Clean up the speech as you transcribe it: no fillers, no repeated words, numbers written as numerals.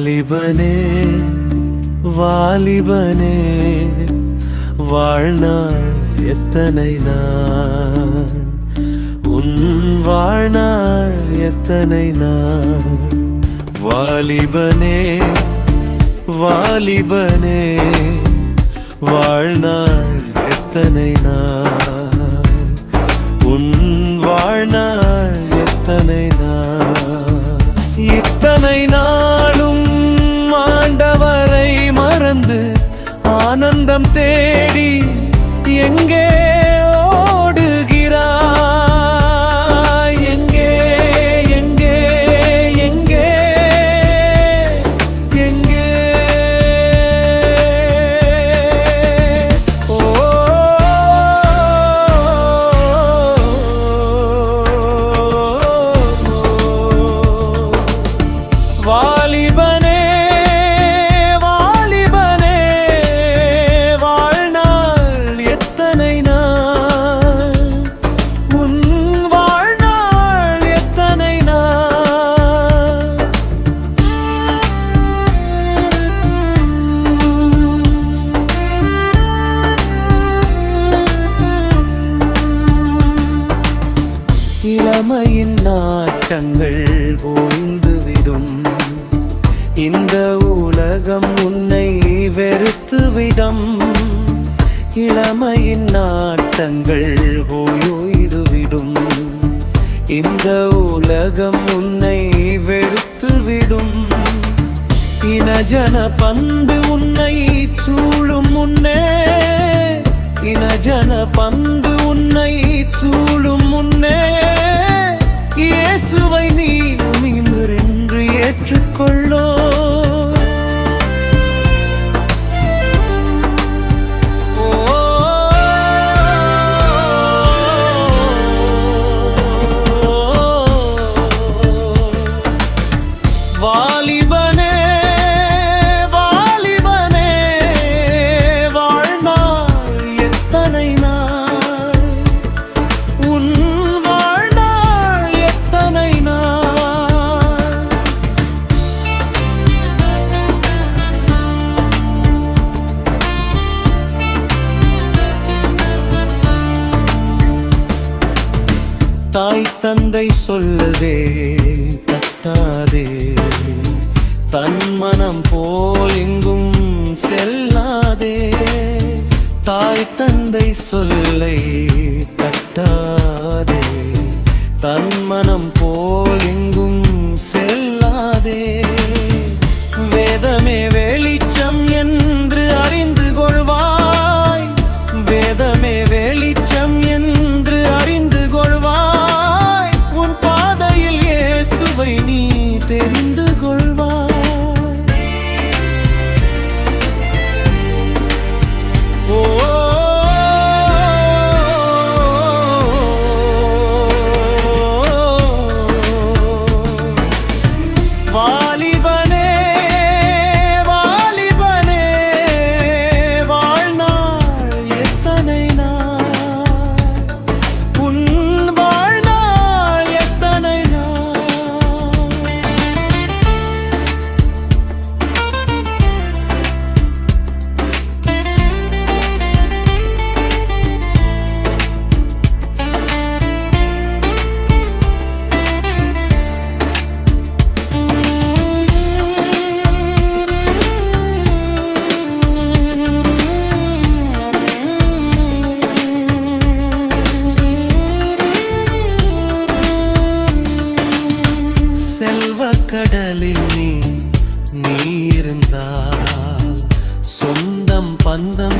வாலிபனே வாலிபனே வாழ்நாள் எத்தனை நாள், உன் வாழ்நாள் எத்தனை நாள். வாலிபனே வாலிபனே வாழ்நாள் எத்தனை நாள், உன் வாழ்நாள் எத்தனை நாள். இத்தனை நாளும் ஆண்டவரை மறந்து ஆனந்தம் தேடி எங்கே ஓடுகிறாய், எங்கே எங்கே எங்கே எங்கே. ஓ வாலிபனே வாலிபனே வாழ்நாள் எத்தனை நாள், உன் வாழ்நாள் எத்தனை நாள். இளமையின் நாட்டங்கள் ஓய்ந்துவிடும், இந்த உலகம் உன்னை வெறுத்துவிடும். இளமையின் நாட்டங்கள் ஓய்ந்துவிடும், இந்த உலகம் உன்னை வெறுத்துவிடும். இனஜன பந்து உன்னை சூழும் முன்னே, இனஜன பந்து உன்னை சூழும் முன்னே, இயேசுவை நீ நிமிர்ந்து ஏற்றுக்கொள்ளோ. வாலிபனே வாலிபனே வாழ்நாள் எத்தனை நாள், உன் வாழ்நாள் எத்தனை நாள். தாய் தந்தை சொல்லதே தட்டாதே, தன் மனம் போல் எங்கும் செல்லாதே. தாய் தந்தை சொல்லை தட்டாதே, தன் மனம் போல் எங்கும் செல்லாதே. வேதமே வெளிச்சம் என்று அறிந்து கொள்வாய், வேதமே வெளிச்சம் என்று அறிந்து கொள்வாய். உன் பாதையில் இயேசுவை நீ தெரிந்து கொள்வாய். ஓ வாலிபனே வாலிபனே வாழ்நாள் எத்தனை நாள், உன் வாழ்நாள் எத்தனை நாள். கடலில் நீ இருந்தால் சொந்தம் பந்தம்